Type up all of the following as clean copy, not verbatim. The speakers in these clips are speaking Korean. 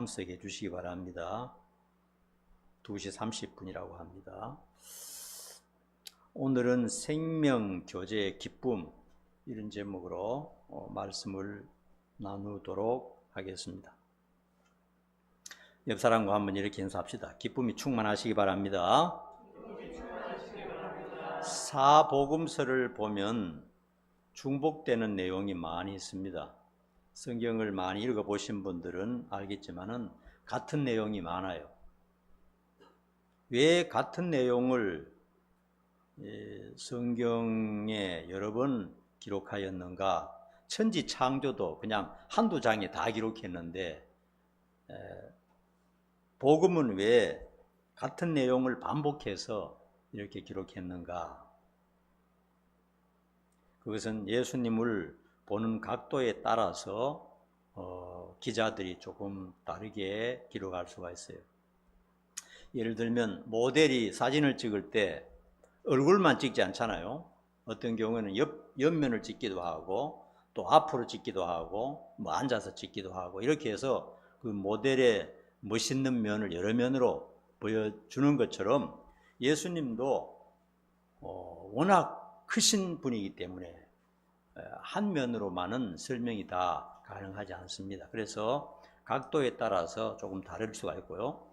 참석해 주시기 바랍니다. 2시 30분이라고 합니다. 오늘은 생명교제의 기쁨, 이런 제목으로 말씀을 나누도록 하겠습니다. 옆 사람과 한번 이렇게 인사합시다. 기쁨이 충만하시기 바랍니다. 사복음서를 보면 중복되는 내용이 많이 있습니다. 성경을 많이 읽어보신 분들은 알겠지만은 같은 내용이 많아요. 왜 같은 내용을 성경에 여러 번 기록하였는가? 천지 창조도 그냥 한두 장에 다 기록했는데 복음은 왜 같은 내용을 반복해서 이렇게 기록했는가? 그것은 예수님을 보는 각도에 따라서 기자들이 조금 다르게 기록할 수가 있어요. 예를 들면 모델이 사진을 찍을 때 얼굴만 찍지 않잖아요. 어떤 경우에는 옆면을 찍기도 하고 또 앞으로 찍기도 하고 뭐 앉아서 찍기도 하고 이렇게 해서 그 모델의 멋있는 면을 여러 면으로 보여주는 것처럼 예수님도 워낙 크신 분이기 때문에 한 면으로만은 설명이 다 가능하지 않습니다. 그래서 각도에 따라서 조금 다를 수가 있고요.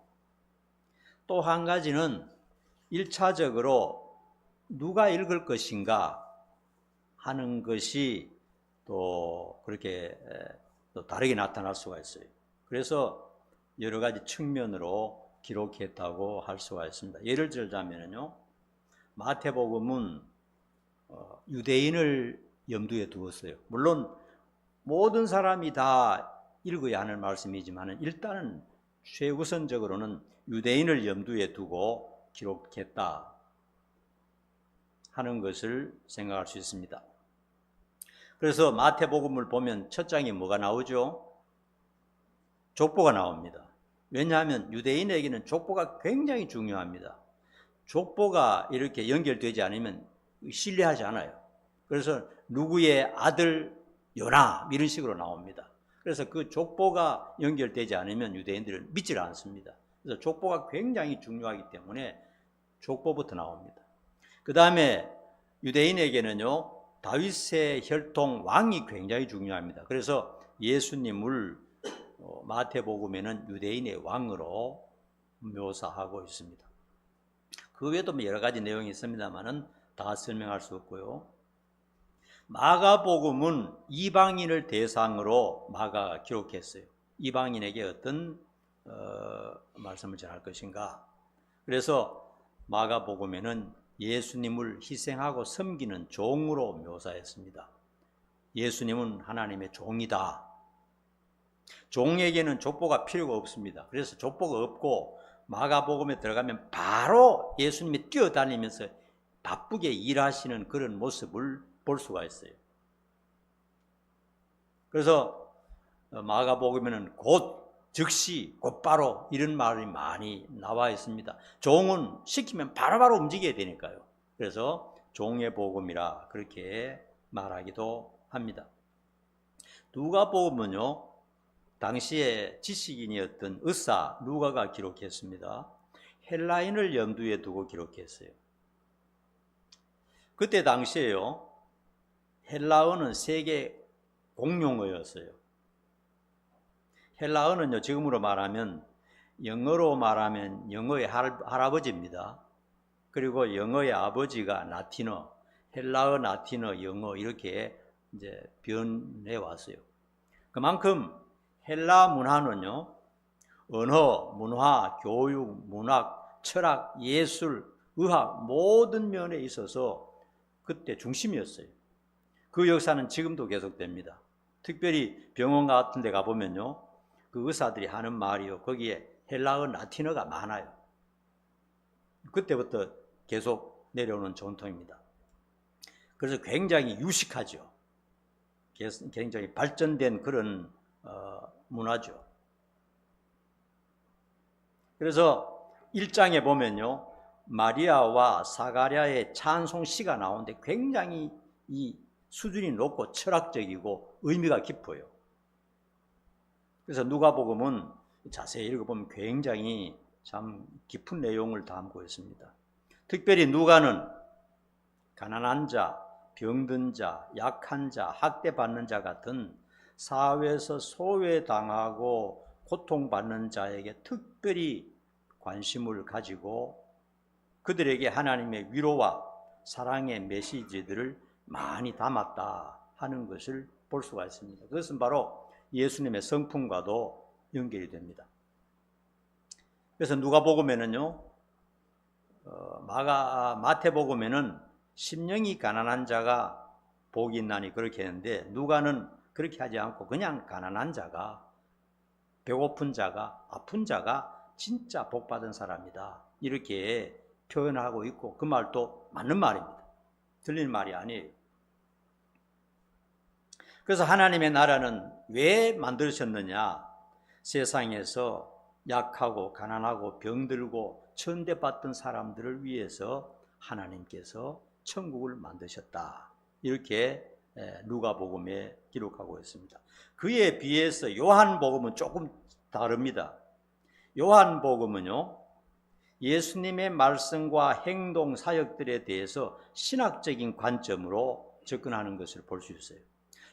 또 한 가지는 1차적으로 누가 읽을 것인가 하는 것이 또 그렇게 또 다르게 나타날 수가 있어요. 그래서 여러 가지 측면으로 기록했다고 할 수가 있습니다. 예를 들자면요, 마태복음은 유대인을 염두에 두었어요. 물론 모든 사람이 다 읽어야 하는 말씀이지만 일단은 최우선적으로는 유대인을 염두에 두고 기록했다 하는 것을 생각할 수 있습니다. 그래서 마태복음을 보면 첫 장에 뭐가 나오죠? 족보가 나옵니다. 왜냐하면 유대인에게는 족보가 굉장히 중요합니다. 족보가 이렇게 연결되지 않으면 신뢰하지 않아요. 그래서 누구의 아들 요나 이런 식으로 나옵니다. 그래서 그 족보가 연결되지 않으면 유대인들은 믿질 않습니다. 그래서 족보가 굉장히 중요하기 때문에 족보부터 나옵니다. 그 다음에 유대인에게는요, 다윗의 혈통 왕이 굉장히 중요합니다. 그래서 예수님을 마태복음에는 유대인의 왕으로 묘사하고 있습니다. 그 외에도 여러 가지 내용이 있습니다만은 다 설명할 수 없고요. 마가복음은 이방인을 대상으로 마가가 기록했어요. 이방인에게 어떤 말씀을 전할 것인가. 그래서 마가복음에는 예수님을 희생하고 섬기는 종으로 묘사했습니다. 예수님은 하나님의 종이다. 종에게는 족보가 필요가 없습니다. 그래서 족보가 없고 마가복음에 들어가면 바로 예수님이 뛰어다니면서 바쁘게 일하시는 그런 모습을 볼 수가 있어요. 그래서 마가복음에는 곧, 즉시, 곧바로 이런 말이 많이 나와 있습니다. 종은 시키면 바로바로 움직여야 되니까요. 그래서 종의 복음이라 그렇게 말하기도 합니다. 누가복음은요, 당시에 지식인이었던 의사 누가가 기록했습니다. 헬라인을 염두에 두고 기록했어요. 그때 당시에요, 헬라어는 세계 공용어였어요. 헬라어는요, 지금으로 말하면 영어로 말하면 영어의 할아버지입니다. 그리고 영어의 아버지가 라틴어, 헬라어, 라틴어, 영어 이렇게 이제 변해 왔어요. 그만큼 헬라 문화는요, 언어, 문화, 교육, 문학, 철학, 예술, 의학 모든 면에 있어서 그때 중심이었어요. 그 역사는 지금도 계속됩니다. 특별히 병원 같은 데 가보면요, 그 의사들이 하는 말이요, 거기에 헬라어, 라틴어가 많아요. 그때부터 계속 내려오는 전통입니다. 그래서 굉장히 유식하죠. 굉장히 발전된 그런 문화죠. 그래서 1장에 보면요, 마리아와 사가랴의 찬송시가 나오는데 굉장히 이 수준이 높고 철학적이고 의미가 깊어요. 그래서 누가복음은 자세히 읽어보면 굉장히 참 깊은 내용을 담고 있습니다. 특별히 누가는 가난한 자, 병든 자, 약한 자, 학대받는 자 같은 사회에서 소외당하고 고통받는 자에게 특별히 관심을 가지고 그들에게 하나님의 위로와 사랑의 메시지들을 많이 담았다 하는 것을 볼 수가 있습니다. 그것은 바로 예수님의 성품과도 연결이 됩니다. 그래서 누가복음에는요, 마태복음에는 심령이 가난한 자가 복이 있나니 그렇게 했는데, 누가는 그렇게 하지 않고 그냥 가난한 자가, 배고픈 자가, 아픈 자가 진짜 복받은 사람이다 이렇게 표현하고 있고, 그 말도 맞는 말입니다. 틀린 말이 아니에요. 그래서 하나님의 나라는 왜 만드셨느냐? 세상에서 약하고 가난하고 병들고 천대받던 사람들을 위해서 하나님께서 천국을 만드셨다. 이렇게 누가복음에 기록하고 있습니다. 그에 비해서 요한복음은 조금 다릅니다. 요한복음은요, 예수님의 말씀과 행동 사역들에 대해서 신학적인 관점으로 접근하는 것을 볼 수 있어요.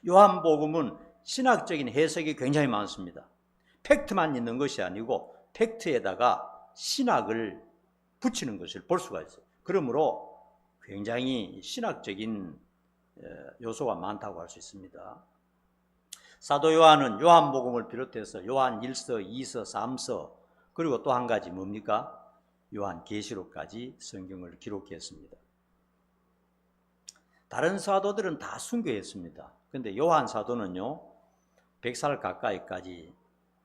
요한복음은 신학적인 해석이 굉장히 많습니다. 팩트만 있는 것이 아니고 팩트에다가 신학을 붙이는 것을 볼 수가 있어요. 그러므로 굉장히 신학적인 요소가 많다고 할 수 있습니다. 사도 요한은 요한복음을 비롯해서 요한 1서, 2서, 3서, 그리고 또 한 가지 뭡니까? 요한계시록까지 성경을 기록했습니다. 다른 사도들은 다 순교했습니다. 그런데 요한 사도는요, 100살 가까이까지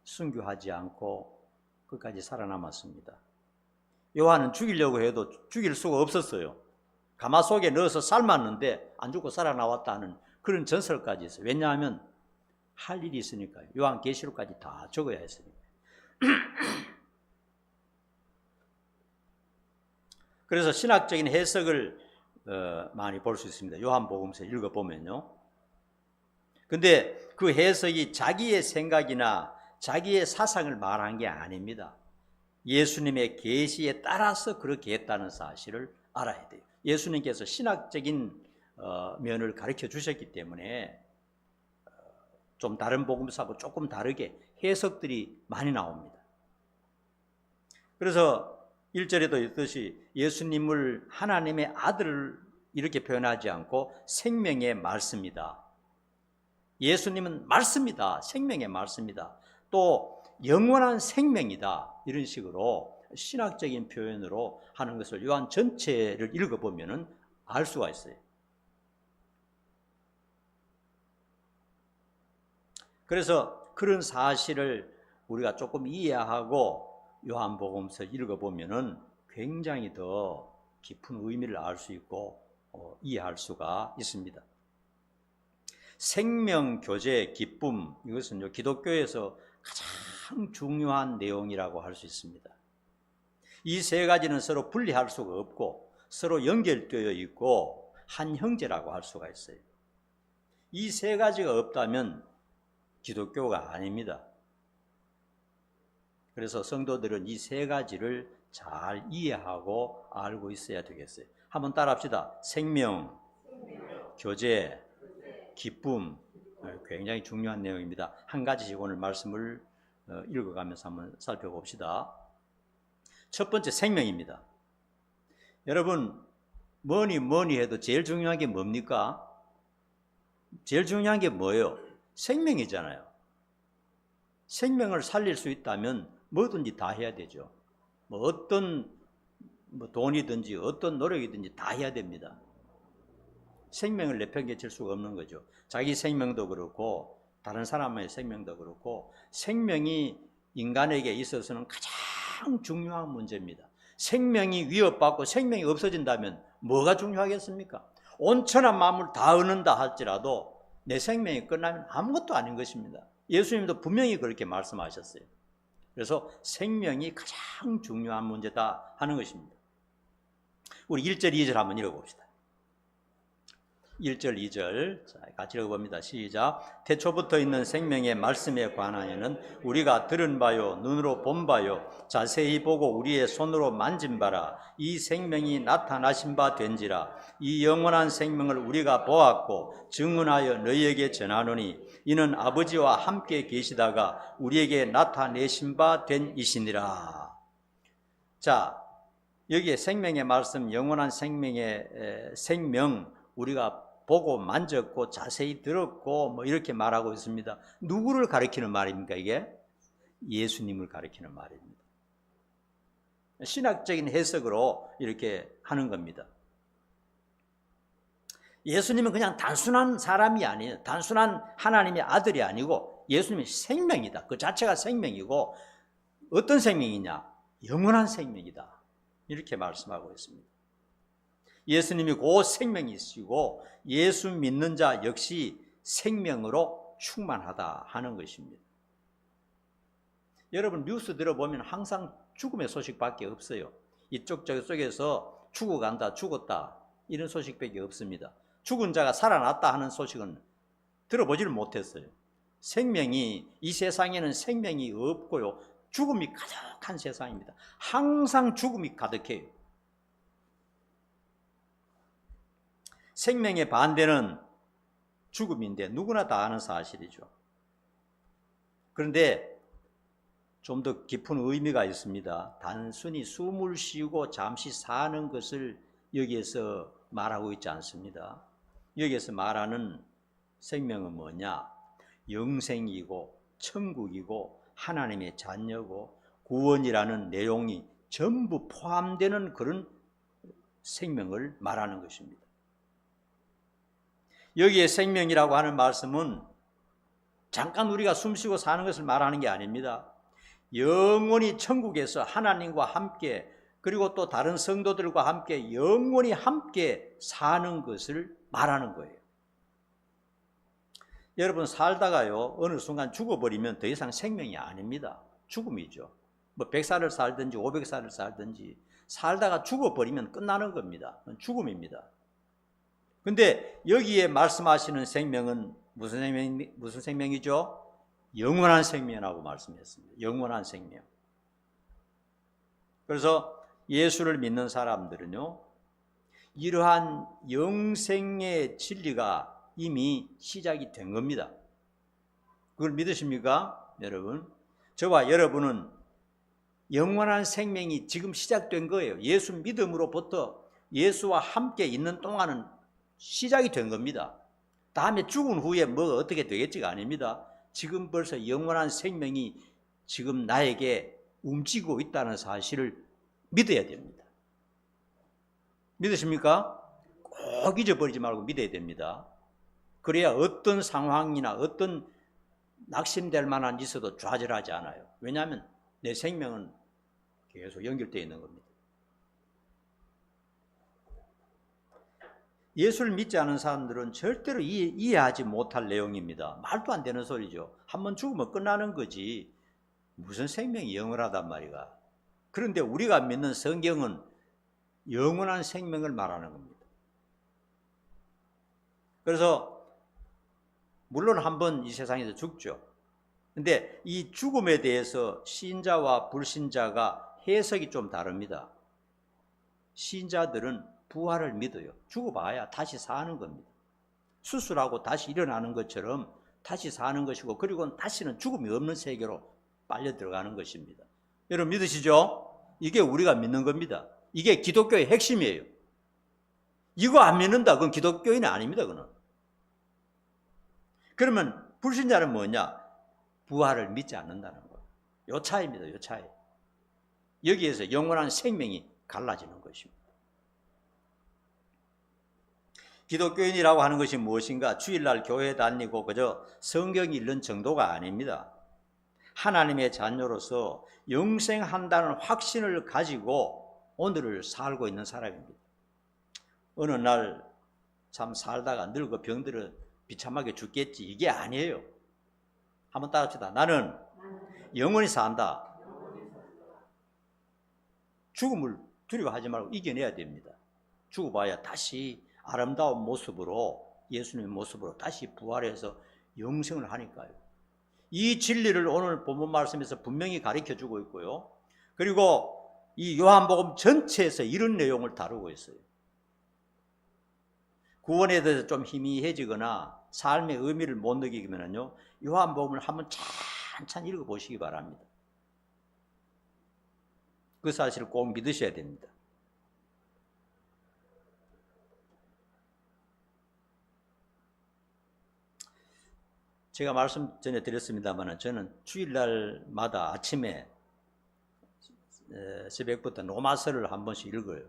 순교하지 않고 끝까지 살아남았습니다. 요한은 죽이려고 해도 죽일 수가 없었어요. 가마 속에 넣어서 삶았는데 안 죽고 살아나왔다는 그런 전설까지 있어요. 왜냐하면 할 일이 있으니까요. 요한계시록까지 다 적어야 했으니까요. 그래서 신학적인 해석을 많이 볼 수 있습니다. 요한복음서 읽어보면요. 근데 그 해석이 자기의 생각이나 자기의 사상을 말한 게 아닙니다. 예수님의 계시에 따라서 그렇게 했다는 사실을 알아야 돼요. 예수님께서 신학적인 면을 가르쳐 주셨기 때문에 좀 다른 복음서하고 조금 다르게 해석들이 많이 나옵니다. 그래서 1절에도 있듯이 예수님을 하나님의 아들을 이렇게 표현하지 않고 생명의 말씀이다. 예수님은 말씀이다. 생명의 말씀이다. 또 영원한 생명이다. 이런 식으로 신학적인 표현으로 하는 것을 요한 전체를 읽어보면 알 수가 있어요. 그래서 그런 사실을 우리가 조금 이해하고 요한복음서 읽어보면 굉장히 더 깊은 의미를 알 수 있고 이해할 수가 있습니다. 생명, 교제, 기쁨, 이것은 기독교에서 가장 중요한 내용이라고 할 수 있습니다. 이 세 가지는 서로 분리할 수가 없고 서로 연결되어 있고 한 형제라고 할 수가 있어요. 이 세 가지가 없다면 기독교가 아닙니다. 그래서 성도들은 이 세 가지를 잘 이해하고 알고 있어야 되겠어요. 한번 따라합시다. 생명, 교제, 기쁨. 굉장히 중요한 내용입니다. 한 가지씩 오늘 말씀을 읽어가면서 한번 살펴봅시다. 첫 번째, 생명입니다. 여러분, 뭐니 해도 제일 중요한 게 뭡니까? 제일 중요한 게 뭐예요? 생명이잖아요. 생명을 살릴 수 있다면 뭐든지 다 해야 되죠. 어떤 돈이든지 어떤 노력이든지 다 해야 됩니다. 생명을 내팽개칠 수가 없는 거죠. 자기 생명도 그렇고 다른 사람의 생명도 그렇고 생명이 인간에게 있어서는 가장 중요한 문제입니다. 생명이 위협받고 생명이 없어진다면 뭐가 중요하겠습니까? 온천한 마음을 다 얻는다 할지라도 내 생명이 끝나면 아무것도 아닌 것입니다. 예수님도 분명히 그렇게 말씀하셨어요. 그래서 생명이 가장 중요한 문제다 하는 것입니다. 우리 1절, 2절 한번 읽어봅시다. 1절, 2절 자, 같이 읽어봅니다. 시작. 태초부터 있는 생명의 말씀에 관하여는 우리가 들은 바요 눈으로 본 바요 자세히 보고 우리의 손으로 만진 바라. 이 생명이 나타나신 바 된지라. 이 영원한 생명을 우리가 보았고 증언하여 너희에게 전하노니 이는 아버지와 함께 계시다가 우리에게 나타내신 바 된 이시니라. 자, 여기에 생명의 말씀, 영원한 생명의 생명 우리가 보고 만졌고 자세히 들었고 뭐 이렇게 말하고 있습니다. 누구를 가리키는 말입니까? 이게 예수님을 가리키는 말입니다. 신학적인 해석으로 이렇게 하는 겁니다. 예수님은 그냥 단순한 사람이 아니에요. 단순한 하나님의 아들이 아니고 예수님은 생명이다. 그 자체가 생명이고 어떤 생명이냐? 영원한 생명이다. 이렇게 말씀하고 있습니다. 예수님이 그 생명이시고 예수 믿는 자 역시 생명으로 충만하다 하는 것입니다. 여러분 뉴스 들어보면 항상 죽음의 소식밖에 없어요. 이쪽 저쪽에서 죽어간다, 죽었다 이런 소식밖에 없습니다. 죽은 자가 살아났다 하는 소식은 들어보지를 못했어요. 생명이 이 세상에는 생명이 없고요. 죽음이 가득한 세상입니다. 항상 죽음이 가득해요. 생명의 반대는 죽음인데 누구나 다 아는 사실이죠. 그런데 좀 더 깊은 의미가 있습니다. 단순히 숨을 쉬고 잠시 사는 것을 여기에서 말하고 있지 않습니다. 여기에서 말하는 생명은 뭐냐? 영생이고 천국이고 하나님의 자녀고 구원이라는 내용이 전부 포함되는 그런 생명을 말하는 것입니다. 여기에 생명이라고 하는 말씀은 잠깐 우리가 숨쉬고 사는 것을 말하는 게 아닙니다. 영원히 천국에서 하나님과 함께 그리고 또 다른 성도들과 함께 영원히 함께 사는 것을 말하는 거예요. 여러분 살다가요 어느 순간 죽어버리면 더 이상 생명이 아닙니다. 죽음이죠. 뭐 100살을 살든지 500살을 살든지 살다가 죽어버리면 끝나는 겁니다. 죽음입니다. 근데 여기에 말씀하시는 생명은 무슨 생명이죠? 영원한 생명이라고 말씀했습니다. 영원한 생명. 그래서 예수를 믿는 사람들은요 이러한 영생의 진리가 이미 시작이 된 겁니다. 그걸 믿으십니까? 여러분 저와 여러분은 영원한 생명이 지금 시작된 거예요. 예수 믿음으로부터 예수와 함께 있는 동안은 시작이 된 겁니다. 다음에 죽은 후에 뭐가 어떻게 되겠지가 아닙니다. 지금 벌써 영원한 생명이 지금 나에게 움직이고 있다는 사실을 믿어야 됩니다. 믿으십니까? 꼭 잊어버리지 말고 믿어야 됩니다. 그래야 어떤 상황이나 어떤 낙심될 만한 일이 있어도 좌절하지 않아요. 왜냐하면 내 생명은 계속 연결되어 있는 겁니다. 예수를 믿지 않은 사람들은 절대로 이해하지 못할 내용입니다. 말도 안 되는 소리죠. 한번 죽으면 끝나는 거지 무슨 생명이 영원하단 말이가. 그런데 우리가 믿는 성경은 영원한 생명을 말하는 겁니다. 그래서 물론 한번 이 세상에서 죽죠. 근데 이 죽음에 대해서 신자와 불신자가 해석이 좀 다릅니다. 신자들은 부활을 믿어요. 죽어봐야 다시 사는 겁니다. 수술하고 다시 일어나는 것처럼 다시 사는 것이고 그리고 다시는 죽음이 없는 세계로 빨려 들어가는 것입니다. 여러분 믿으시죠? 이게 우리가 믿는 겁니다. 이게 기독교의 핵심이에요. 이거 안 믿는다 그건 기독교인이 아닙니다. 그는. 그러면 불신자는 뭐냐? 부활을 믿지 않는다는 거예요. 요 차이입니다. 요 차이. 여기에서 영원한 생명이 갈라지는 것입니다. 기독교인이라고 하는 것이 무엇인가? 주일날 교회 다니고 그저 성경 읽는 정도가 아닙니다. 하나님의 자녀로서 영생한다는 확신을 가지고 오늘을 살고 있는 사람입니다. 어느 날 참 살다가 늙어 병들어 비참하게 죽겠지 이게 아니에요. 한번 따라합시다. 나는 영원히 산다. 죽음을 두려워하지 말고 이겨내야 됩니다. 죽어봐야 다시 아름다운 모습으로 예수님의 모습으로 다시 부활해서 영생을 하니까요. 이 진리를 오늘 본문 말씀에서 분명히 가르쳐주고 있고요. 그리고 이 요한복음 전체에서 이런 내용을 다루고 있어요. 구원에 대해서 좀 희미해지거나 삶의 의미를 못 느끼면요, 요한복음을 한번 찬찬히 읽어보시기 바랍니다. 그 사실을 꼭 믿으셔야 됩니다. 제가 말씀 전에 드렸습니다만 저는 주일날마다 아침에 새벽부터 로마서를 한 번씩 읽어요.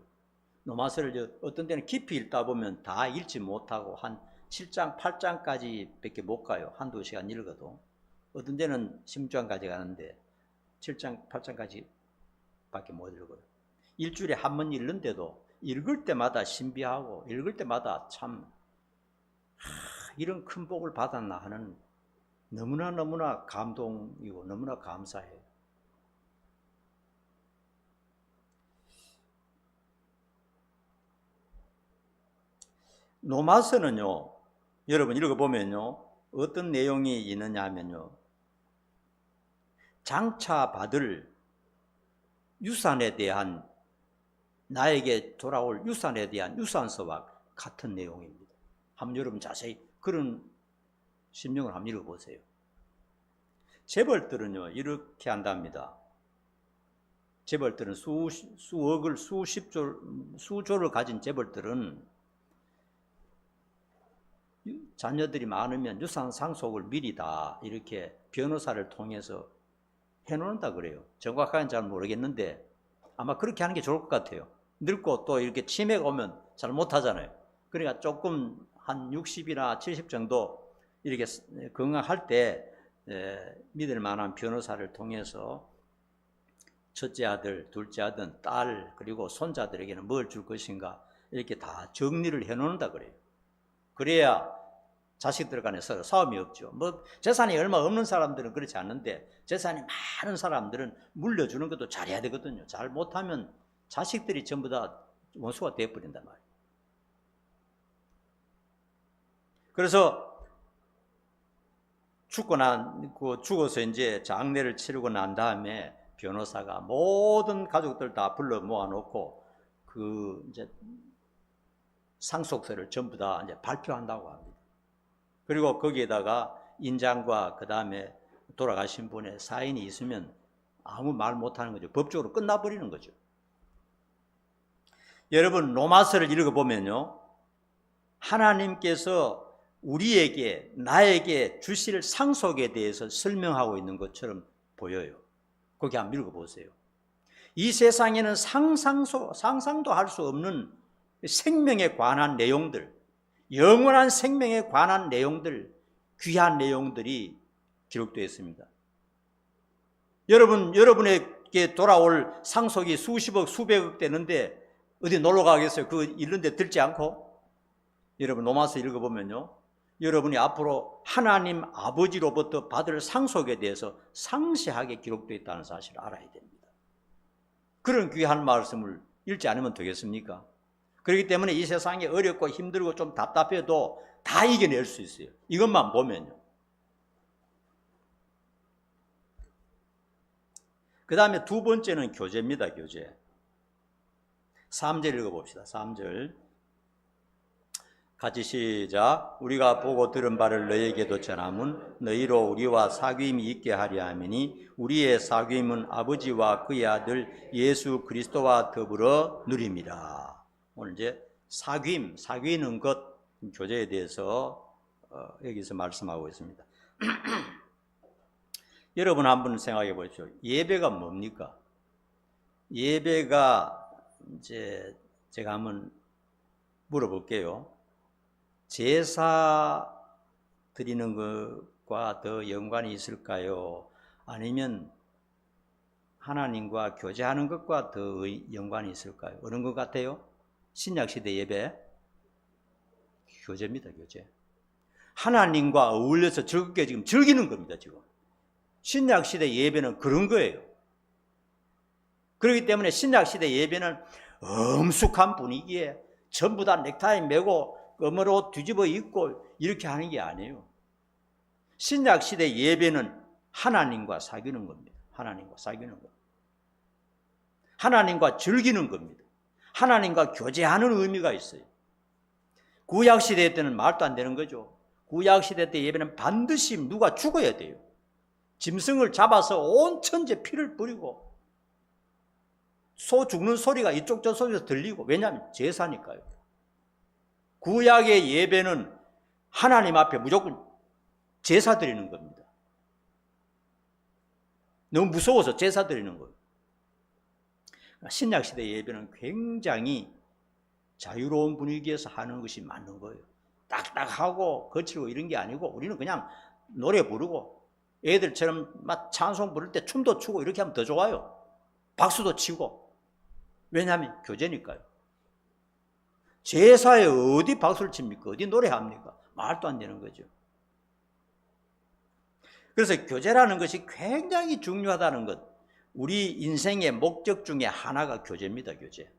로마서를 어떤 때는 깊이 읽다 보면 다 읽지 못하고 한 7장, 8장까지 밖에 못 가요. 한두 시간 읽어도. 어떤 때는 16장까지 가는데 7장, 8장까지 밖에 못 읽어요. 일주일에 한 번 읽는데도 읽을 때마다 신비하고 읽을 때마다 참 이런 큰 복을 받았나 하는 너무나 감동이고 너무나 감사해요. 로마서는요, 여러분 읽어보면요, 어떤 내용이 있느냐 하면요, 장차 받을 유산에 대한, 나에게 돌아올 유산에 대한 유산서와 같은 내용입니다. 한번 여러분 자세히 그런 심령을 한번 읽어보세요. 재벌들은요, 이렇게 한답니다. 재벌들은 수억을, 수조를 가진 재벌들은 자녀들이 많으면 유산 상속을 미리 다 이렇게 변호사를 통해서 해놓는다 그래요. 정확하게는 잘 모르겠는데 아마 그렇게 하는 게 좋을 것 같아요. 늙고 또 이렇게 치매가 오면 잘 못하잖아요. 그러니까 조금 한 60이나 70 정도 이렇게 건강할 때 믿을 만한 변호사를 통해서 첫째 아들, 둘째 아들, 딸 그리고 손자들에게는 뭘 줄 것인가 이렇게 다 정리를 해놓는다 그래요. 그래야 자식들 간에 서로 싸움이 없죠. 뭐 재산이 얼마 없는 사람들은 그렇지 않는데 재산이 많은 사람들은 물려주는 것도 잘해야 되거든요. 잘 못하면 자식들이 전부 다 원수가 되어버린단 말이에요. 그래서 죽어서 이제 장례를 치르고 난 다음에 변호사가 모든 가족들 다 불러 모아놓고 그 이제 상속서를 전부 다 이제 발표한다고 합니다. 그리고 거기에다가 인장과 그 다음에 돌아가신 분의 사인이 있으면 아무 말 못하는 거죠. 법적으로 끝나버리는 거죠. 여러분 로마서를 읽어보면요, 하나님께서 우리에게, 나에게 주실 상속에 대해서 설명하고 있는 것처럼 보여요. 거기 한번 읽어보세요. 이 세상에는 상상도 할 수 없는 생명에 관한 내용들, 영원한 생명에 관한 내용들, 귀한 내용들이 기록되어 있습니다. 여러분에게 돌아올 상속이 수십억, 수백억 되는데 어디 놀러 가겠어요? 그거 읽는데 들지 않고? 여러분 로마서 읽어보면요, 여러분이 앞으로 하나님 아버지로부터 받을 상속에 대해서 상세하게 기록되어 있다는 사실을 알아야 됩니다. 그런 귀한 말씀을 읽지 않으면 되겠습니까? 그렇기 때문에 이 세상이 어렵고 힘들고 좀 답답해도 다 이겨낼 수 있어요. 이것만 보면요. 그 다음에 두 번째는 교제입니다. 교제. 3절 읽어봅시다. 3절 같이 시작. 우리가 보고 들은 바를 너희에게도 전함은 너희로 우리와 사귐이 있게 하려 함이니 우리의 사귐은 아버지와 그의 아들 예수 그리스도와 더불어 누립니다. 오늘 이제 사귀는 것, 교제에 대해서 여기서 말씀하고 있습니다. 여러분 한번 생각해 보십시오. 예배가 뭡니까? 예배가 이제 제가 한번 물어볼게요. 제사 드리는 것과 더 연관이 있을까요? 아니면 하나님과 교제하는 것과 더 연관이 있을까요? 어느 것 같아요? 신약시대 예배? 교제입니다. 교제. 하나님과 어울려서 즐겁게 지금 즐기는 겁니다. 지금 신약시대 예배는 그런 거예요. 그렇기 때문에 신약시대 예배는 엄숙한 분위기에 전부 다 넥타이 메고 껌으로 뒤집어 입고 이렇게 하는 게 아니에요. 신약 시대 예배는 하나님과 사귀는 겁니다. 하나님과 사귀는 겁니다. 하나님과 즐기는 겁니다. 하나님과 교제하는 의미가 있어요. 구약 시대 때는 말도 안 되는 거죠. 구약 시대 때 예배는 반드시 누가 죽어야 돼요. 짐승을 잡아서 온 천지에 피를 뿌리고 소 죽는 소리가 이쪽 저 소리에서 들리고, 왜냐하면 제사니까요. 구약의 예배는 하나님 앞에 무조건 제사 드리는 겁니다. 너무 무서워서 제사 드리는 거예요. 신약 시대 예배는 굉장히 자유로운 분위기에서 하는 것이 맞는 거예요. 딱딱하고 거칠고 이런 게 아니고, 우리는 그냥 노래 부르고 애들처럼 막 찬송 부를 때 춤도 추고 이렇게 하면 더 좋아요. 박수도 치고. 왜냐하면 교제니까요. 제사에 어디 박수를 칩니까? 어디 노래합니까? 말도 안 되는 거죠. 그래서 교제라는 것이 굉장히 중요하다는 것, 우리 인생의 목적 중에 하나가 교제입니다. 교제.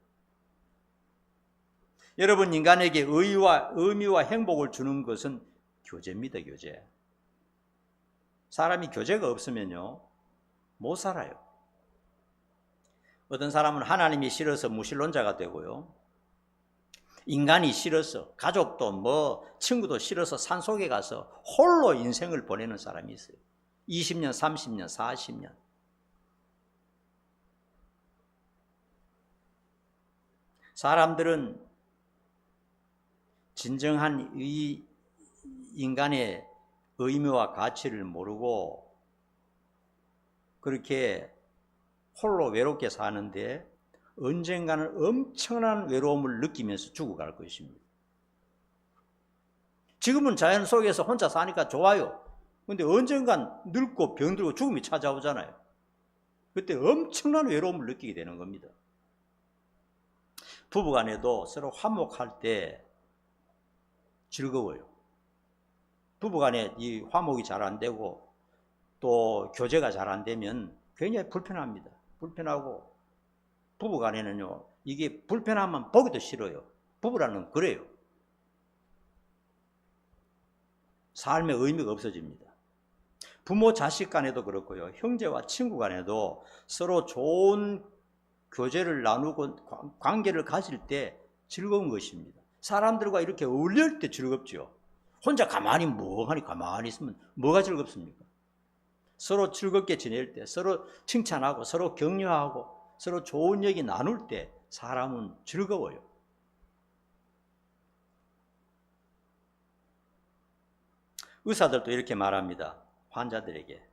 여러분, 인간에게 의미와 행복을 주는 것은 교제입니다. 교제. 사람이 교제가 없으면요, 못 살아요. 어떤 사람은 하나님이 싫어서 무신론자가 되고요, 인간이 싫어서, 가족도 친구도 싫어서 산속에 가서 홀로 인생을 보내는 사람이 있어요. 20년, 30년, 40년. 사람들은 진정한 이 인간의 의미와 가치를 모르고 그렇게 홀로 외롭게 사는데 언젠가는 엄청난 외로움을 느끼면서 죽어갈 것입니다. 지금은 자연 속에서 혼자 사니까 좋아요. 그런데 언젠간 늙고 병들고 죽음이 찾아오잖아요. 그때 엄청난 외로움을 느끼게 되는 겁니다. 부부간에도 서로 화목할 때 즐거워요. 부부간에 이 화목이 잘 안 되고 또 교제가 잘 안 되면 굉장히 불편합니다. 불편하고, 부부간에는요, 이게 불편하면 보기도 싫어요. 부부라는 그래요. 삶의 의미가 없어집니다. 부모 자식 간에도 그렇고요, 형제와 친구 간에도 서로 좋은 교제를 나누고 관계를 가질 때 즐거운 것입니다. 사람들과 이렇게 어울릴 때 즐겁죠. 혼자 멍하니 가만히 있으면 뭐가 즐겁습니까? 서로 즐겁게 지낼 때, 서로 칭찬하고 서로 격려하고 서로 좋은 얘기 나눌 때 사람은 즐거워요. 의사들도 이렇게 말합니다. 환자들에게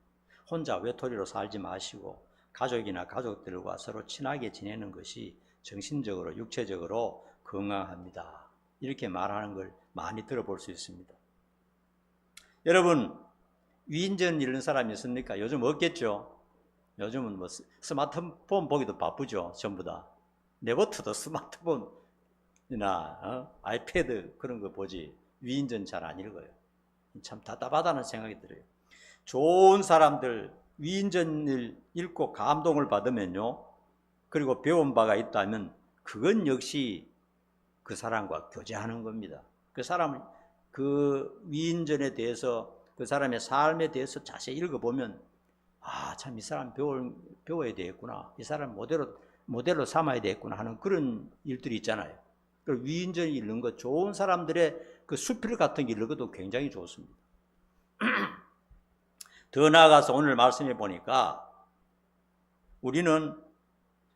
혼자 외톨이로 살지 마시고 가족이나 가족들과 서로 친하게 지내는 것이 정신적으로 육체적으로 건강합니다. 이렇게 말하는 걸 많이 들어볼 수 있습니다. 여러분, 위인전 읽는 사람이 있습니까? 요즘 없겠죠? 요즘은 스마트폰 보기도 바쁘죠. 전부 다. 내버터도 스마트폰이나 아이패드 그런 거 보지 위인전 잘 안 읽어요. 참 답답하다는 생각이 들어요. 좋은 사람들 위인전을 읽고 감동을 받으면요, 그리고 배운 바가 있다면 그건 역시 그 사람과 교제하는 겁니다. 그 사람을, 그 위인전에 대해서, 그 사람의 삶에 대해서 자세히 읽어보면 참 이 사람 배워야 되겠구나, 이 사람 모델로 삼아야 되겠구나 하는 그런 일들이 있잖아요. 그 위인전 읽는 것, 좋은 사람들의 그 수필 같은 게 읽는 것도 굉장히 좋습니다. 더 나아가서 오늘 말씀해 보니까 우리는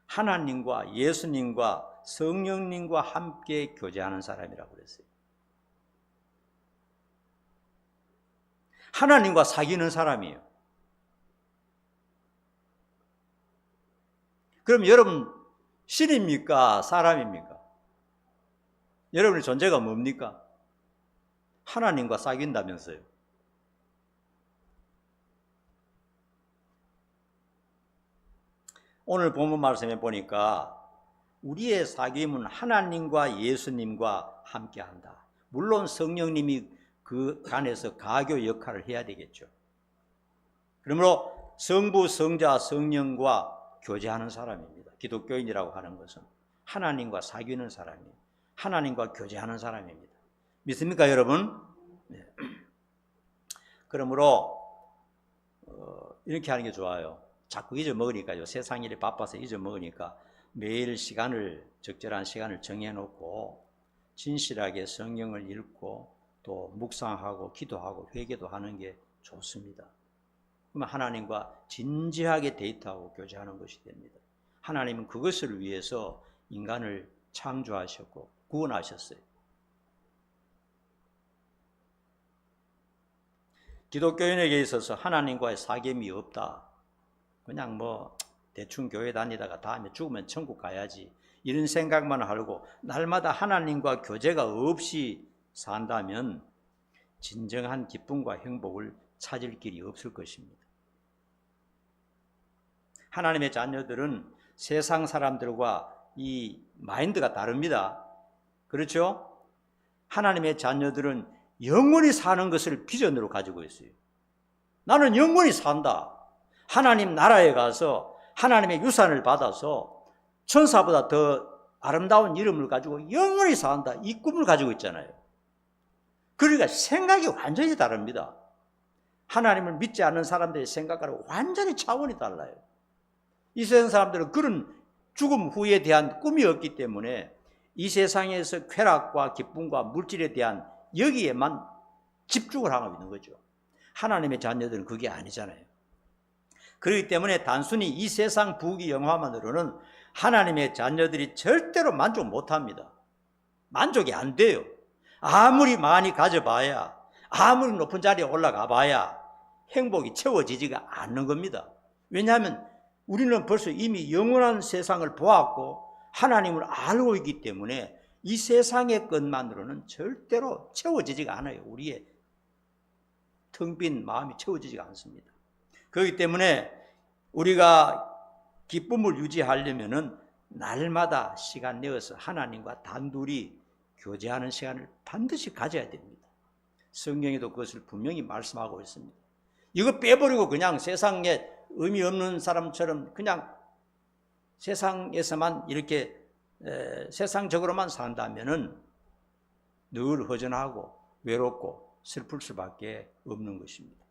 하나님과 예수님과 성령님과 함께 교제하는 사람이라고 그랬어요. 하나님과 사귀는 사람이에요. 그럼 여러분, 신입니까? 사람입니까? 여러분의 존재가 뭡니까? 하나님과 사귄다면서요. 오늘 본문 말씀에 보니까 우리의 사귐은 하나님과 예수님과 함께한다. 물론 성령님이 그 간에서 가교 역할을 해야 되겠죠. 그러므로 성부, 성자, 성령과 교제하는 사람입니다. 기독교인이라고 하는 것은 하나님과 사귀는 사람이에요. 하나님과 교제하는 사람입니다. 믿습니까, 여러분? 네. 그러므로 이렇게 하는 게 좋아요. 자꾸 잊어먹으니까요. 세상 일이 바빠서 잊어먹으니까 매일 적절한 시간을 정해놓고 진실하게 성경을 읽고 또 묵상하고 기도하고 회개도 하는 게 좋습니다. 그러면 하나님과 진지하게 데이트하고 교제하는 것이 됩니다. 하나님은 그것을 위해서 인간을 창조하셨고 구원하셨어요. 기독교인에게 있어서 하나님과의 사귐이 없다. 그냥 대충 교회 다니다가 다음에 죽으면 천국 가야지. 이런 생각만 하고 날마다 하나님과 교제가 없이 산다면 진정한 기쁨과 행복을 찾을 길이 없을 것입니다. 하나님의 자녀들은 세상 사람들과 이 마인드가 다릅니다. 그렇죠? 하나님의 자녀들은 영원히 사는 것을 비전으로 가지고 있어요. 나는 영원히 산다. 하나님 나라에 가서 하나님의 유산을 받아서 천사보다 더 아름다운 이름을 가지고 영원히 산다. 이 꿈을 가지고 있잖아요. 그러니까 생각이 완전히 다릅니다. 하나님을 믿지 않는 사람들의 생각과는 완전히 차원이 달라요. 이 세상 사람들은 그런 죽음 후에 대한 꿈이 없기 때문에 이 세상에서 쾌락과 기쁨과 물질에 대한 여기에만 집중을 하고 있는 거죠. 하나님의 자녀들은 그게 아니잖아요. 그렇기 때문에 단순히 이 세상 부귀 영화만으로는 하나님의 자녀들이 절대로 만족 못합니다. 만족이 안 돼요. 아무리 많이 가져봐야, 아무리 높은 자리에 올라가 봐야 행복이 채워지지가 않는 겁니다. 왜냐하면 우리는 벌써 이미 영원한 세상을 보았고 하나님을 알고 있기 때문에 이 세상의 것만으로는 절대로 채워지지가 않아요. 우리의 텅 빈 마음이 채워지지가 않습니다. 그렇기 때문에 우리가 기쁨을 유지하려면은 날마다 시간 내어서 하나님과 단둘이 교제하는 시간을 반드시 가져야 됩니다. 성경에도 그것을 분명히 말씀하고 있습니다. 이거 빼버리고 그냥 세상에 의미 없는 사람처럼 그냥 세상에서만 이렇게 세상적으로만 산다면은 늘 허전하고 외롭고 슬플 수밖에 없는 것입니다.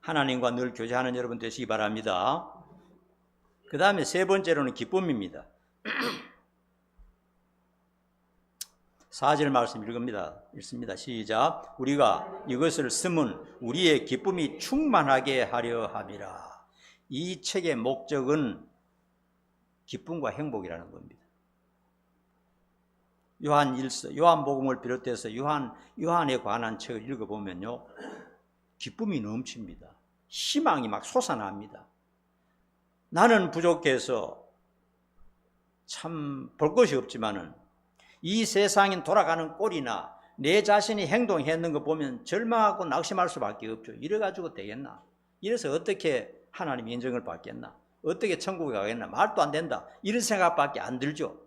하나님과 늘 교제하는 여러분 되시기 바랍니다. 그 다음에 세 번째로는 기쁨입니다. 4절 말씀 읽습니다. 시작. 우리가 이것을 쓰면 우리의 기쁨이 충만하게 하려 함이라. 이 책의 목적은 기쁨과 행복이라는 겁니다. 요한복음을 비롯해서 요한에 관한 책을 읽어보면요, 기쁨이 넘칩니다. 희망이 막 솟아납니다. 나는 부족해서 참 볼 것이 없지만은 이 세상인 돌아가는 꼴이나 내 자신이 행동했는 거 보면 절망하고 낙심할 수밖에 없죠. 이래가지고 되겠나? 이래서 어떻게 하나님 인정을 받겠나? 어떻게 천국에 가겠나? 말도 안 된다. 이런 생각밖에 안 들죠.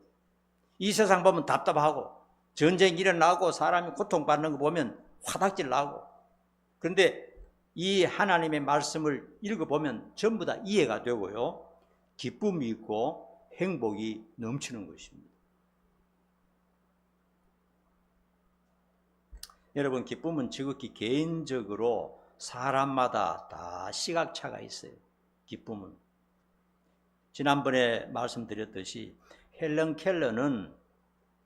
이 세상 보면 답답하고 전쟁 일어나고 사람이 고통받는 거 보면 화닥질 나고. 그런데 이 하나님의 말씀을 읽어보면 전부 다 이해가 되고요, 기쁨이 있고 행복이 넘치는 것입니다. 여러분, 기쁨은 지극히 개인적으로 사람마다 다 시각차가 있어요. 기쁨은 지난번에 말씀드렸듯이 헬런 켈러는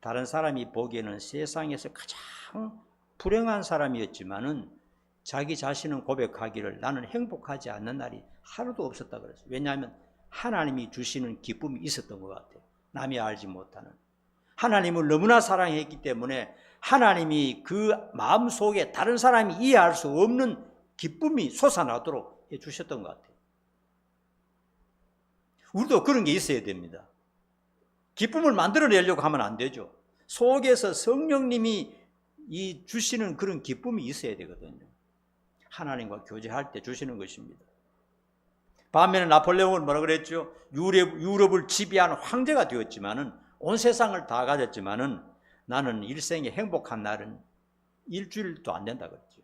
다른 사람이 보기에는 세상에서 가장 불행한 사람이었지만은 자기 자신은 고백하기를 나는 행복하지 않는 날이 하루도 없었다 그랬어요. 왜냐하면 하나님이 주시는 기쁨이 있었던 것 같아요. 남이 알지 못하는. 하나님을 너무나 사랑했기 때문에 하나님이 그 마음속에 다른 사람이 이해할 수 없는 기쁨이 솟아나도록 해주셨던 것 같아요. 우리도 그런 게 있어야 됩니다. 기쁨을 만들어내려고 하면 안 되죠. 속에서 성령님이 주시는 그런 기쁨이 있어야 되거든요. 하나님과 교제할 때 주시는 것입니다. 반면에 나폴레옹은 뭐라 그랬죠? 유럽을 지배한 황제가 되었지만은 온 세상을 다 가졌지만은 나는 일생에 행복한 날은 일주일도 안 된다 그랬죠.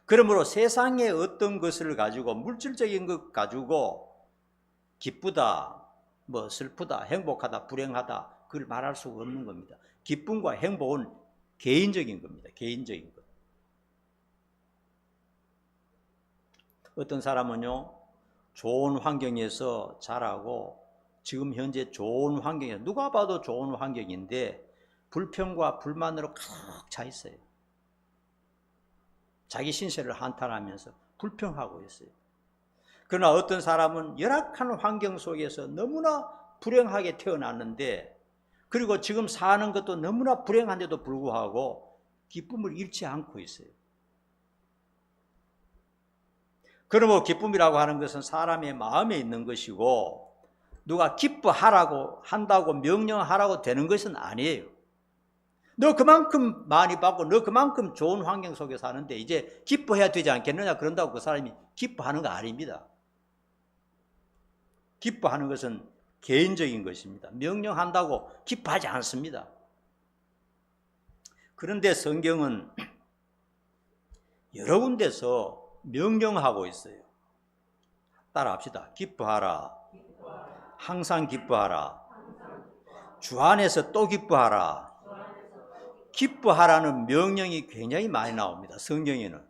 그러므로 세상의 어떤 것을 가지고, 물질적인 것 가지고 기쁘다, 슬프다, 행복하다, 불행하다, 그걸 말할 수가 없는 겁니다. 기쁨과 행복은 개인적인 겁니다. 개인적인 것. 어떤 사람은요, 좋은 환경에서 자라고 지금 현재 좋은 환경에서 누가 봐도 좋은 환경인데 불평과 불만으로 가득 차 있어요. 자기 신세를 한탄하면서 불평하고 있어요. 그러나 어떤 사람은 열악한 환경 속에서 너무나 불행하게 태어났는데, 그리고 지금 사는 것도 너무나 불행한데도 불구하고 기쁨을 잃지 않고 있어요. 그러므로 기쁨이라고 하는 것은 사람의 마음에 있는 것이고, 누가 기뻐하라고 한다고 명령하라고 되는 것은 아니에요. 너 그만큼 많이 받고 너 그만큼 좋은 환경 속에 사는데 이제 기뻐해야 되지 않겠느냐, 그런다고 그 사람이 기뻐하는 거 아닙니다. 기뻐하는 것은 개인적인 것입니다. 명령한다고 기뻐하지 않습니다. 그런데 성경은 여러 군데서 명령하고 있어요. 따라합시다. 기뻐하라. 항상 기뻐하라. 주 안에서 또 기뻐하라. 기뻐하라는 명령이 굉장히 많이 나옵니다. 성경에는.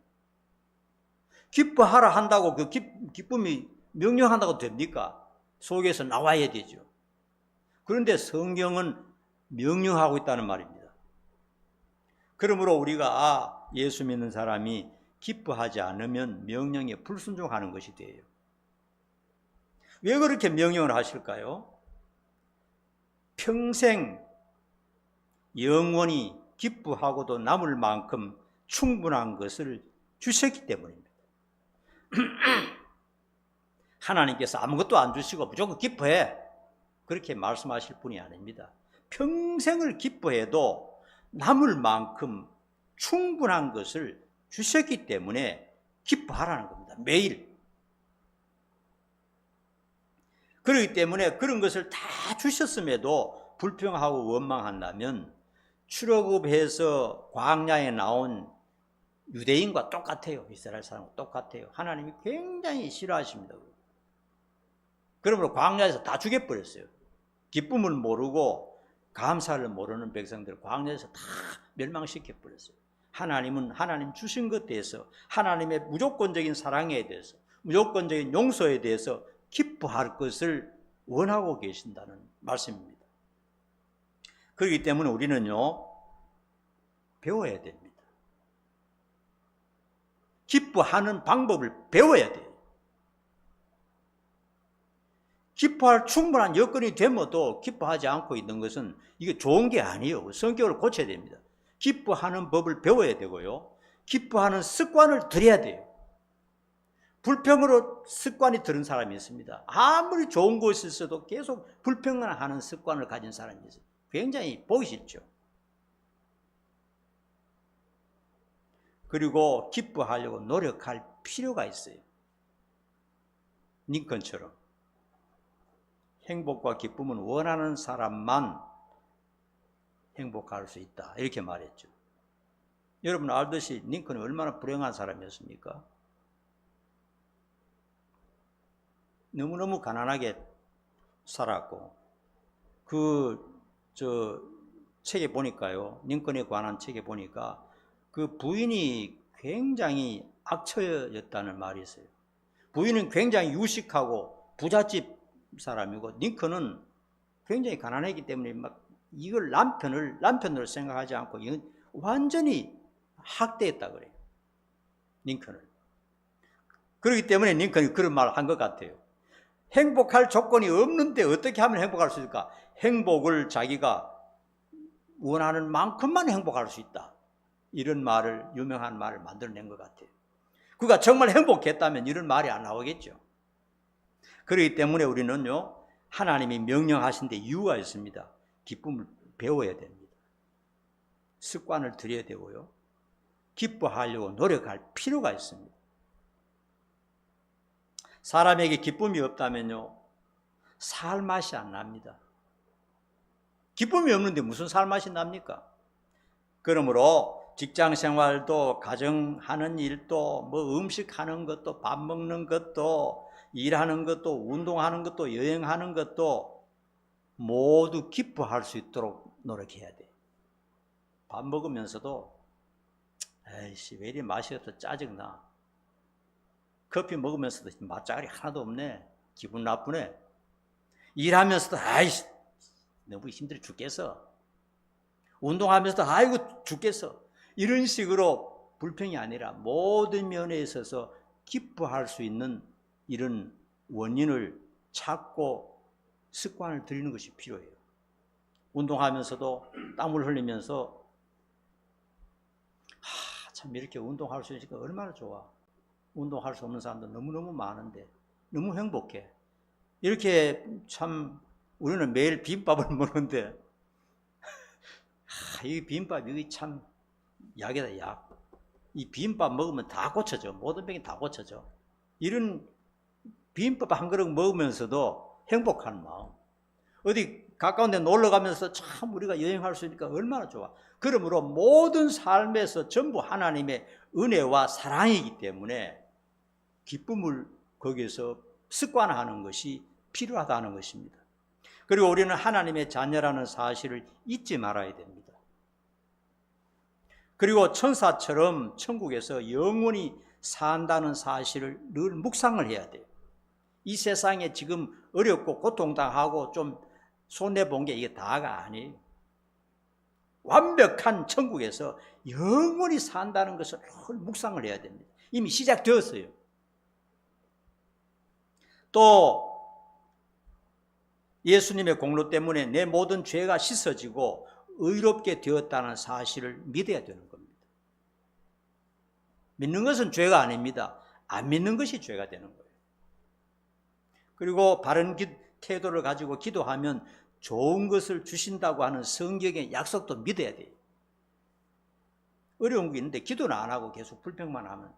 기뻐하라 한다고 그 기쁨이 명령한다고 됩니까? 속에서 나와야 되죠. 그런데 성경은 명령하고 있다는 말입니다. 그러므로 우리가 예수 믿는 사람이 기뻐하지 않으면 명령에 불순종하는 것이 돼요. 왜 그렇게 명령을 하실까요? 평생 영원히 기뻐하고도 남을 만큼 충분한 것을 주셨기 때문입니다. 하나님께서 아무것도 안 주시고 무조건 기뻐해, 그렇게 말씀하실 분이 아닙니다. 평생을 기뻐해도 남을 만큼 충분한 것을 주셨기 때문에 기뻐하라는 겁니다. 매일. 그렇기 때문에 그런 것을 다 주셨음에도 불평하고 원망한다면 출애굽해서 광야에 나온 유대인과 똑같아요. 이스라엘 사람과 똑같아요. 하나님이 굉장히 싫어하십니다. 그러므로 광야에서 다 죽여버렸어요. 기쁨을 모르고 감사를 모르는 백성들을 광야에서 다 멸망시켜버렸어요. 하나님은 하나님 주신 것에 대해서, 하나님의 무조건적인 사랑에 대해서, 무조건적인 용서에 대해서 기뻐할 것을 원하고 계신다는 말씀입니다. 그렇기 때문에 우리는요, 배워야 됩니다. 기뻐하는 방법을 배워야 돼요. 기뻐할 충분한 여건이 되면도 기뻐하지 않고 있는 것은 이게 좋은 게 아니에요. 성격을 고쳐야 됩니다. 기뻐하는 법을 배워야 되고요. 기뻐하는 습관을 들여야 돼요. 불평으로 습관이 들은 사람이 있습니다. 아무리 좋은 곳에 있어도 계속 불평을 하는 습관을 가진 사람이 있어요. 굉장히 보기 싫죠. 그리고 기뻐하려고 노력할 필요가 있어요. 링컨처럼. 행복과 기쁨은 원하는 사람만 행복할 수 있다, 이렇게 말했죠. 여러분 알듯이 링컨이 얼마나 불행한 사람이었습니까? 너무너무 가난하게 살았고, 책에 보니까요, 링컨에 관한 책에 보니까 그 부인이 굉장히 악처였다는 말이 있어요. 부인은 굉장히 유식하고 부잣집 사람이고, 링컨은 굉장히 가난했기 때문에 막 이걸 남편으로 생각하지 않고 이건 완전히 학대했다 그래요. 링컨을. 그렇기 때문에 링컨이 그런 말을 한 것 같아요. 행복할 조건이 없는데 어떻게 하면 행복할 수 있을까? 행복을 자기가 원하는 만큼만 행복할 수 있다, 이런 말을, 유명한 말을 만들어낸 것 같아요. 그가 정말 행복했다면 이런 말이 안 나오겠죠. 그렇기 때문에 우리는요, 하나님이 명령하신 데 이유가 있습니다. 기쁨을 배워야 됩니다. 습관을 들여야 되고요, 기뻐하려고 노력할 필요가 있습니다. 사람에게 기쁨이 없다면요, 살 맛이 안 납니다. 기쁨이 없는데 무슨 살 맛이 납니까? 그러므로 직장 생활도, 가정하는 일도, 음식하는 것도, 밥 먹는 것도, 일하는 것도, 운동하는 것도, 여행하는 것도 모두 기뻐할 수 있도록 노력해야 돼. 밥 먹으면서도 에이씨 왜 이리 맛이 없어 짜증나. 커피 먹으면서도 맛자갈이 하나도 없네. 기분 나쁘네. 일하면서도 아이씨 너무 힘들어 죽겠어. 운동하면서도 아이고 죽겠어. 이런 식으로 불평이 아니라 모든 면에 있어서 기뻐할 수 있는 이런 원인을 찾고 습관을 들이는 것이 필요해요. 운동하면서도 땀을 흘리면서 참 이렇게 운동할 수 있으니까 얼마나 좋아. 운동할 수 없는 사람도 너무너무 많은데 너무 행복해. 이렇게 참 우리는 매일 비빔밥을 먹는데 이 비빔밥이 참 약이다 약. 이 비빔밥 먹으면 다 고쳐져. 모든 병이 다 고쳐져. 이런 비빔밥 한 그릇 먹으면서도 행복한 마음. 어디 가까운 데 놀러 가면서 참 우리가 여행할 수 있으니까 얼마나 좋아. 그러므로 모든 삶에서 전부 하나님의 은혜와 사랑이기 때문에 기쁨을 거기에서 습관화하는 것이 필요하다는 것입니다. 그리고 우리는 하나님의 자녀라는 사실을 잊지 말아야 됩니다. 그리고 천사처럼 천국에서 영원히 산다는 사실을 늘 묵상을 해야 돼요. 이 세상에 지금 어렵고 고통당하고 좀 손해본 게 이게 다가 아니에요. 완벽한 천국에서 영원히 산다는 것을 늘 묵상을 해야 됩니다. 이미 시작되었어요. 또 예수님의 공로 때문에 내 모든 죄가 씻어지고 의롭게 되었다는 사실을 믿어야 되는 겁니다. 믿는 것은 죄가 아닙니다. 안 믿는 것이 죄가 되는 거예요. 그리고 바른 태도를 가지고 기도하면 좋은 것을 주신다고 하는 성경의 약속도 믿어야 돼요. 어려운 게 있는데 기도는 안 하고 계속 불평만 하면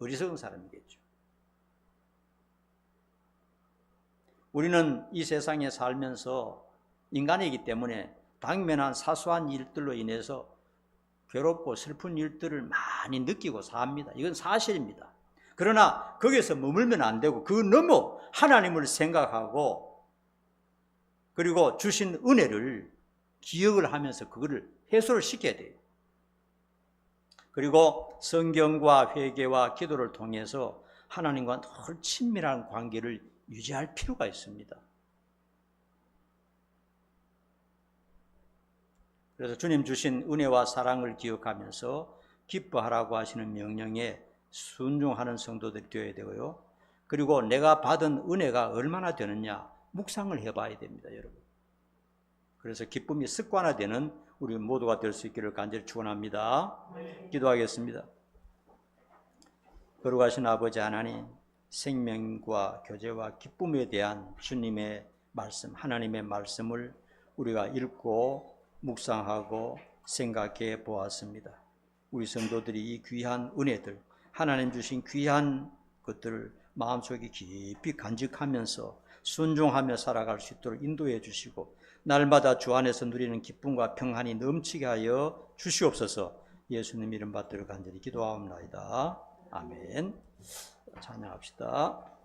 어리석은 사람이겠죠. 우리는 이 세상에 살면서 인간이기 때문에 당면한 사소한 일들로 인해서 괴롭고 슬픈 일들을 많이 느끼고 삽니다. 이건 사실입니다. 그러나 거기서 머물면 안 되고 그 너머 하나님을 생각하고 그리고 주신 은혜를 기억을 하면서 그거를 해소를 시켜야 돼요. 그리고 성경과 회개와 기도를 통해서 하나님과 늘 친밀한 관계를 유지할 필요가 있습니다. 그래서 주님 주신 은혜와 사랑을 기억하면서 기뻐하라고 하시는 명령에 순종하는 성도들이 되어야 되고요. 그리고 내가 받은 은혜가 얼마나 되느냐 묵상을 해봐야 됩니다, 여러분. 그래서 기쁨이 습관화되는 우리 모두가 될 수 있기를 간절히 축원합니다. 기도하겠습니다. 거룩하신 아버지 하나님, 생명과 교제와 기쁨에 대한 주님의 말씀, 하나님의 말씀을 우리가 읽고 묵상하고 생각해 보았습니다. 우리 성도들이 이 귀한 은혜들, 하나님 주신 귀한 것들을 마음속에 깊이 간직하면서 순종하며 살아갈 수 있도록 인도해 주시고 날마다 주 안에서 누리는 기쁨과 평안이 넘치게 하여 주시옵소서. 예수님 이름 받들어 간절히 기도하옵나이다. 아멘. 찬양합시다.